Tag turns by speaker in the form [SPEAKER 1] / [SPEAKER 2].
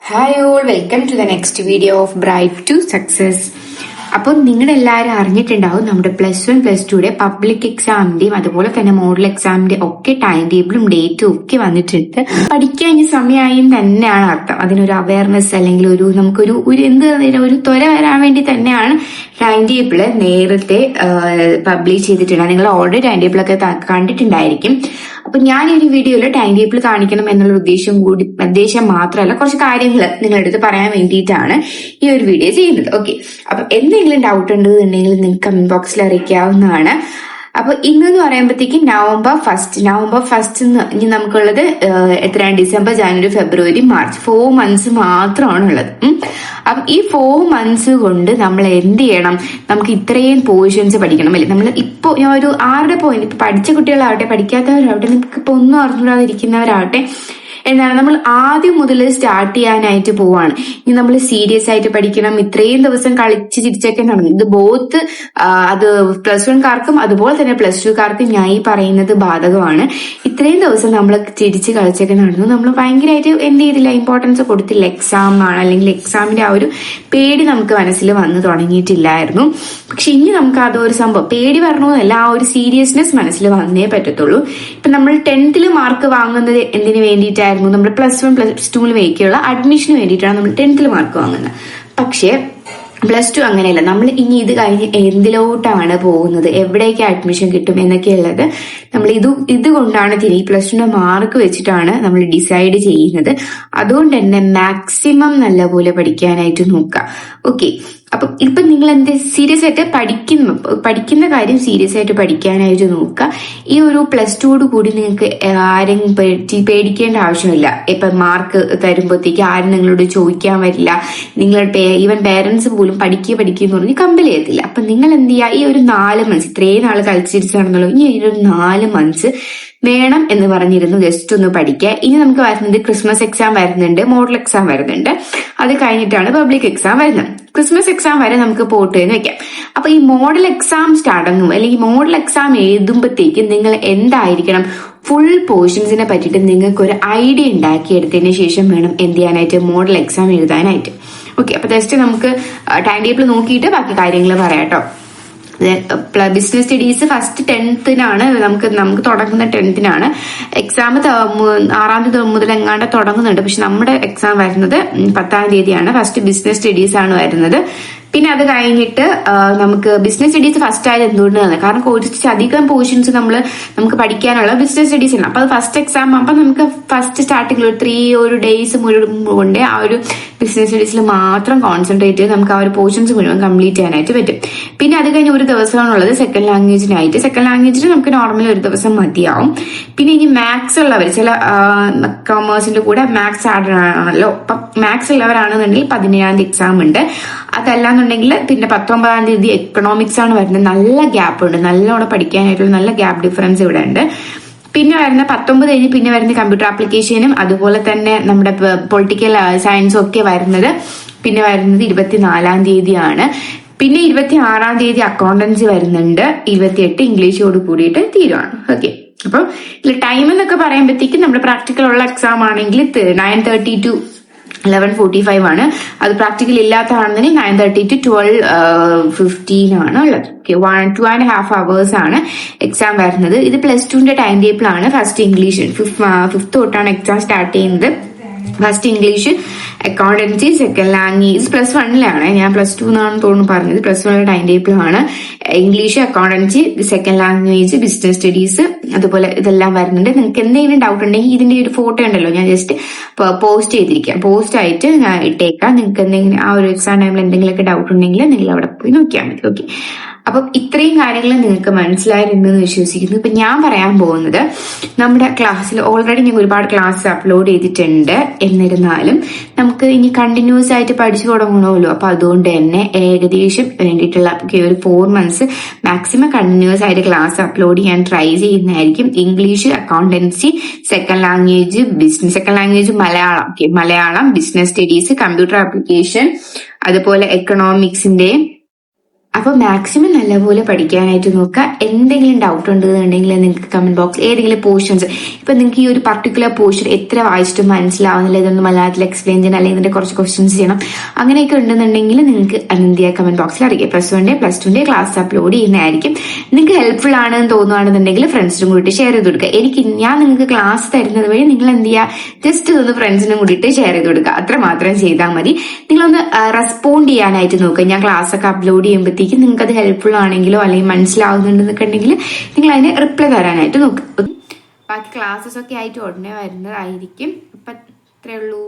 [SPEAKER 1] Hi all, welcome to the next video of Bright to Success. അപ്പോൾ നിങ്ങളെല്ലാവരും അറിഞ്ഞിട്ടുണ്ടാവും നമ്മുടെ +1 +2യുടെ public എക്സാമിന്റെയും അതുപോലെ തന്നെ മോഡൽ എക്സാമിന്റെ ഒക്കെ ടൈം ടേബിളും ഡേറ്റും ഒക്കെ വന്നിട്ടുണ്ട്. പഠിക്കാൻ ഈ സമയമായും തന്നെയാണ് അർത്ഥം. അതിനൊരു അവയർനെസ് അല്ലെങ്കിൽ നമുക്കൊരു ഒരു ത്വര വരാൻ വേണ്ടി തന്നെയാണ് ടൈം ടേബിള് നേരത്തെ പബ്ലിഷ് ചെയ്തിട്ടുണ്ട്. നിങ്ങൾ ഓൾറെഡി ടൈം ടേബിളൊക്കെ കണ്ടിട്ടുണ്ടായിരിക്കും. അപ്പൊ ഞാൻ ഈ ഒരു വീഡിയോയിൽ ടൈം ടേബിൾ കാണിക്കണം എന്നുള്ള ഉദ്ദേശം മാത്രമല്ല, കുറച്ച് കാര്യങ്ങൾ നിങ്ങളുടെ അടുത്ത് പറയാൻ വേണ്ടിയിട്ടാണ് ഈ ഒരു വീഡിയോ ചെയ്യുന്നത്. ഓക്കെ, അപ്പൊ എന്തെങ്കിലും ഡൗട്ട് ഉണ്ടെന്നുണ്ടെങ്കിൽ നിങ്ങൾക്ക് കമന്റ് ബോക്സിൽ അറിയിക്കാവുന്നതാണ്. അപ്പൊ ഇന്നെന്ന് പറയുമ്പോഴത്തേക്കും നവംബർ ഫസ്റ്റ് ഇനി നമുക്കുള്ളത് എത്രയാണ്? ഡിസംബർ, ജനുവരി, ഫെബ്രുവരി, മാർച്ച് 4 മന്ത്സ് മാത്രമാണ് ഉള്ളത്. അപ്പൊ ഈ 4 മന്ത്സ് കൊണ്ട് നമ്മൾ എന്ത് ചെയ്യണം? നമുക്ക് ഇത്രയും പോർഷൻസ് പഠിക്കണം അല്ലേ? നമ്മൾ ഇപ്പൊ ഒരു 6 പോയിന്റ്, ഇപ്പൊ പഠിച്ച കുട്ടികളാവട്ടെ പഠിക്കാത്തവരാവട്ടെ, നിങ്ങൾക്ക് ഇപ്പൊ ഒന്നും അറിഞ്ഞിടാതിരിക്കുന്നവരാവട്ടെ, എന്താണ് നമ്മൾ ആദ്യം മുതൽ സ്റ്റാർട്ട് ചെയ്യാനായിട്ട് പോവാണ്. ഇനി നമ്മൾ സീരിയസ് ആയിട്ട് പഠിക്കണം. ഇത്രയും ദിവസം കളിച്ച് ചിരിച്ചൊക്കെ നടന്നു. ഇത് ബോത്ത് അത് +1കാർക്കും അതുപോലെ തന്നെ +2കാർക്കും ഞാൻ ഈ പറയുന്നത് ബാധകമാണ്. ഇത്രയും ദിവസം നമ്മൾ ചിരിച്ച് കളിച്ചൊക്കെ നടന്നു. നമ്മൾ ഭയങ്കരമായിട്ട് എന്ത് ചെയ്തില്ല, ഇമ്പോർട്ടൻസ് കൊടുത്തില്ല. എക്സാം ആണ് അല്ലെങ്കിൽ എക്സാമിന്റെ ആ ഒരു പേടി നമുക്ക് മനസ്സിൽ വന്നു തുടങ്ങിയിട്ടില്ലായിരുന്നു. പക്ഷെ ഇനി നമുക്ക് അതൊരു സംഭവം പേടി വരണമെന്നല്ല, ആ ഒരു സീരിയസ്നെസ് മനസ്സിൽ വന്നേ പറ്റത്തുള്ളൂ. ഇപ്പൊ നമ്മൾ 10th മാർക്ക് വാങ്ങുന്നത് എന്തിനു വേണ്ടിയിട്ടായിരുന്നു? നമ്മൾ +1 +2 അഡ്മിഷന് വേണ്ടിയിട്ടാണ് നമ്മൾ 10th മാർക്ക് വാങ്ങുന്നത്. പക്ഷേ +2 അങ്ങനെയല്ല. നമ്മൾ ഇനി ഇത് കഴിഞ്ഞ് എന്തിലോട്ടാണ് പോകുന്നത്, എവിടേക്ക് അഡ്മിഷൻ കിട്ടും എന്നൊക്കെയുള്ളത് നമ്മൾ ഇതുകൊണ്ടാണ് ഈ +2ന്റെ മാർക്ക് വെച്ചിട്ടാണ് നമ്മൾ ഡിസൈഡ് ചെയ്യുന്നത്. അതുകൊണ്ട് തന്നെ മാക്സിമം നല്ലപോലെ പഠിക്കാനായിട്ട് നോക്കുക. ഓക്കെ, അപ്പൊ ഇപ്പൊ നിങ്ങൾ എന്ത് സീരിയസ് ആയിട്ട് പഠിക്കുന്ന കാര്യം സീരിയസ് ആയിട്ട് പഠിക്കാനായിട്ട് നോക്കുക. ഈ ഒരു +2 കൂടി നിങ്ങൾക്ക് ആരെയും പേടിക്കേണ്ട ആവശ്യമില്ല. ഇപ്പൊ മാർക്ക് തരുമ്പോഴത്തേക്ക് ആരും നിങ്ങളോട് ചോദിക്കാൻ വരില്ല. നിങ്ങളുടെ ഈവൻ പേരൻസ് പോലും പഠിക്കുക പറഞ്ഞ് കമ്പൽ ചെയ്യത്തില്ല. അപ്പൊ നിങ്ങൾ എന്ത് ചെയ്യുക, ഈ ഒരു 4 മന്ത്സ് ഇത്രയും നാള് കളിച്ചിരിച്ചു നടന്നല്ലോ, ഇനി ഒരു 4 മന്ത്സ് വേണം എന്ന് പറഞ്ഞിരുന്നു ജസ്റ്റ് ഒന്ന് പഠിക്കുക. ഇനി നമുക്ക് വരുന്നത് ക്രിസ്മസ് എക്സാം വരുന്നുണ്ട്, മോഡൽ എക്സാം വരുന്നുണ്ട്. അത് കഴിഞ്ഞിട്ടാണ് പബ്ലിക് എക്സാം വരുന്നത്. ക്രിസ്മസ് എക്സാം വരെ നമുക്ക് പോട്ട് എന്ന് വെക്കാം. അപ്പൊ ഈ മോഡൽ എക്സാം സ്റ്റാർട്ടും അല്ലെങ്കിൽ മോഡൽ എക്സാം എഴുതുമ്പോഴത്തേക്കും നിങ്ങൾ എന്തായിരിക്കണം, ഫുൾ പോർഷൻസിനെ പറ്റിയിട്ട് നിങ്ങൾക്ക് ഒരു ഐഡിയ ഉണ്ടാക്കിയെടുത്തതിന് ശേഷം വേണം എന്ത് ചെയ്യാനായിട്ട്, മോഡൽ എക്സാം എഴുതാനായിട്ട്. ഓക്കെ, അപ്പൊ ജസ്റ്റ് നമുക്ക് ടൈം ടേബിൾ നോക്കിയിട്ട് ബാക്കി കാര്യങ്ങൾ പറയാം കേട്ടോ. ബിസിനസ് സ്റ്റഡീസ് ഫസ്റ്റ് 10th നമുക്ക് തുടങ്ങുന്ന 10th എക്സാം. 6ാം തീയതി മുതൽ എങ്ങാണ്ട് തുടങ്ങുന്നുണ്ട്. പക്ഷെ നമ്മുടെ എക്സാം വരുന്നത് 10ാം തീയതിയാണ്. ഫസ്റ്റ് ബിസിനസ് സ്റ്റഡീസ് ആണ് വരുന്നത്. പിന്നെ അത് കഴിഞ്ഞിട്ട് നമുക്ക് ബിസിനസ് സ്റ്റഡീസ് ഫസ്റ്റ് ആയത് എന്തുകൊണ്ടാണ്? കാരണം കുറച്ച് അധികം പോർഷൻസ് നമുക്ക് പഠിക്കാനുള്ള ബിസിനസ് സ്റ്റഡീസ് ആണ്. അപ്പൊ അത് ഫസ്റ്റ് എക്സാം ആകുമ്പോൾ നമുക്ക് ഫസ്റ്റ് സ്റ്റാർട്ടിംഗിൽ ഒരു 3 ഡേയ്സ് മുഴുവൻ കൊണ്ട് ആ ഒരു ബിസിനസ് സ്റ്റഡീസിൽ മാത്രം കോൺസെൻട്രേറ്റ് ചെയ്ത് നമുക്ക് ആ ഒരു പോർഷൻസ് മുഴുവൻ കംപ്ലീറ്റ് ചെയ്യാനായിട്ട് പറ്റും. പിന്നെ അത് കഴിഞ്ഞ് ഒരു ദിവസമാണുള്ളത് സെക്കൻഡ് ലാംഗ്വേജിനായിട്ട്. സെക്കൻഡ് ലാംഗ്വേജിന് നമുക്ക് നോർമലി ഒരു ദിവസം മതിയാവും. പിന്നെ ഇനി മാത്സ് ഉള്ളവർ, ചില കൊമേഴ്സിന്റെ കൂടെ മാത്സ് ആഡ് ആണല്ലോ, അപ്പൊ മാത്സ് ഉള്ളവരാണെന്നുണ്ടെങ്കിൽ 17ാം തീയതി എക്സാം ഉണ്ട്. അതല്ലാന്നുണ്ടെങ്കിൽ പിന്നെ 19ാം തീയതി എക്കണോമിക്സ് ആണ് വരുന്നത്. നല്ല ഗ്യാപ്പ് ഉണ്ട്, നല്ലോണം പഠിക്കാനായിട്ടുള്ള നല്ല ഗ്യാപ്പ് ഡിഫറൻസ് ഇവിടെ ഉണ്ട്. പിന്നെ വരുന്ന 19 കഴിഞ്ഞ് പിന്നെ വരുന്ന കമ്പ്യൂട്ടർ ആപ്ലിക്കേഷനും അതുപോലെ തന്നെ നമ്മുടെ പൊളിറ്റിക്കൽ സയൻസും ഒക്കെ വരുന്നത് പിന്നെ വരുന്നത് 24ാം തീയതിയാണ്. പിന്നെ 26ാം തീയതി അക്കൗണ്ടൻസി വരുന്നുണ്ട്. 28 ഇംഗ്ലീഷോട് കൂടിയിട്ട് തീരുവാണ്. ഓക്കെ, അപ്പം ഇതിൽ ടൈം എന്നൊക്കെ പറയുമ്പോഴത്തേക്കും നമ്മുടെ പ്രാക്ടിക്കൽ ഉള്ള എക്സാം ആണെങ്കിൽ 9:30 to 11:45 ആണ്. അത് പ്രാക്ടിക്കൽ ഇല്ലാത്തതാണെന്നുണ്ടെങ്കിൽ 9:30 to 12:15 ആണ് ഉള്ളത്. ഓക്കെ, 2.5 hours ആണ് എക്സാം വരുന്നത്. ഇത് +2ന്റെ ടൈം ടേബിൾ ആണ്. ഫസ്റ്റ് ഇംഗ്ലീഷ് 5th തൊട്ടാണ് എക്സാം സ്റ്റാർട്ട് ചെയ്യുന്നത്. First English, accountancy, second language +1ലാണ്. ഞാൻ +2 എന്നാണ് തോന്നുന്നു പറഞ്ഞത്. +1 ടൈം ടേബിൾ ആണ്. English, accountancy, second language, business studies, അതുപോലെ ഇതെല്ലാം വരുന്നുണ്ട്. നിങ്ങൾക്ക് എന്തെങ്കിലും ഡൗട്ട് ഉണ്ടെങ്കിൽ ഇതിന്റെ ഒരു ഫോട്ടോ ഉണ്ടല്ലോ, ഞാൻ ജസ്റ്റ് പോസ്റ്റ് ചെയ്തിരിക്കാം. പോസ്റ്റ് ആയിട്ട് ഞാൻ ഇട്ടേക്കാം. നിങ്ങൾക്ക് എന്തെങ്കിലും ആ ഒരു എക്സാം ടൈമിൽ എന്തെങ്കിലുമൊക്കെ ഡൗട്ട് ഉണ്ടെങ്കിൽ നിങ്ങൾ അവിടെ പോയി നോക്കിയാൽ മതി. ഓക്കെ, അപ്പം ഇത്രയും കാര്യങ്ങൾ നിങ്ങൾക്ക് മനസ്സിലായിരുന്നെന്ന് വിശ്വസിക്കുന്നു. ഇപ്പൊ ഞാൻ പറയാൻ പോകുന്നത്, നമ്മുടെ ക്ലാസ്സിൽ ഓൾറെഡി ഞാൻ ഒരുപാട് ക്ലാസ് അപ്ലോഡ് ചെയ്തിട്ടുണ്ട്. എന്നിരുന്നാലും നമുക്ക് ഇനി കണ്ടിന്യൂസ് ആയിട്ട് പഠിച്ചു തുടങ്ങണമല്ലോ. അപ്പൊ അതുകൊണ്ട് തന്നെ ഏകദേശം വേണ്ടിയിട്ടുള്ള ഒരു 4 മന്ത്സ് മാക്സിമം കണ്ടിന്യൂസ് ആയിട്ട് ക്ലാസ് അപ്ലോഡ് ചെയ്യാൻ ട്രൈ ചെയ്യുന്നതായിരിക്കും. English, accountancy, second language Malayalam, business studies, computer application, അതുപോലെ എക്കണോമിക്സിന്റെ അപ്പൊ മാക്സിമം നല്ലപോലെ പഠിക്കാനായിട്ട് നോക്കുക. എന്തെങ്കിലും ഡൗട്ട് ഉണ്ടെന്നുണ്ടെങ്കിൽ നിങ്ങൾക്ക് കമന്റ് ബോക്സ് ഏതെങ്കിലും പോർഷൻസ്, ഇപ്പൊ നിങ്ങൾക്ക് ഈ ഒരു പർട്ടിക്കുലർ പോർഷൻ എത്ര വായിച്ചിട്ട് മനസ്സിലാവുന്നില്ല, ഇതൊന്ന് മലയാളത്തിൽ എക്സ്പ്ലെയിൻ ചെയ്യണം, അല്ലെങ്കിൽ ഇതിന്റെ കുറച്ച് ക്വസ്റ്റ്യൻസ് ചെയ്യണം, അങ്ങനെയൊക്കെ ഉണ്ടെന്നുണ്ടെങ്കിൽ നിങ്ങൾക്ക് അനന്ത്യ കമന്റ് ബോക്സിൽ അറിയാം. +1 ക്ലാസ് അപ്ലോഡ് ചെയ്യുന്നതായിരിക്കും. നിങ്ങൾക്ക് ഹെൽപ്ഫുൾ ആണെന്ന് തോന്നുകയാണെന്നുണ്ടെങ്കിൽ ഫ്രണ്ട്സിനും കൂടിയിട്ട് ഷെയർ ചെയ്ത് കൊടുക്കുക. ഞാൻ നിങ്ങൾക്ക് ക്ലാസ് തരുന്നത് വഴി നിങ്ങൾ എന്ത് ചെയ്യുക, ജസ്റ്റ് ഇതൊന്ന് ഫ്രണ്ട്സിനും കൂടിയിട്ട് ഷെയർ ചെയ്ത് കൊടുക്കുക. അത്ര മാത്രം ചെയ്താൽ മതി. നിങ്ങളൊന്ന് റെസ്പോണ്ട് ചെയ്യാനായിട്ട് നോക്കുക. ഞാൻ ക്ലാസ് ഒക്കെ അപ്ലോഡ് ചെയ്യുമ്പോഴത്തേക്കും നിങ്ങൾക്ക് അത് ഹെൽപ്ഫുൾ ആണെങ്കിലോ അല്ലെങ്കിൽ മനസ്സിലാവുന്നുണ്ടെന്നൊക്കെ ഉണ്ടെങ്കിൽ നിങ്ങൾ അതിന് റിപ്ലൈ തരാനായിട്ട് നോക്കുക. ബാക്കി ക്ലാസ്സസ് ഒക്കെ ആയിട്ട് ഉടനെ വരുന്നതായിരിക്കും. അപ്പൊ ഇത്രയേ ഉള്ളൂ.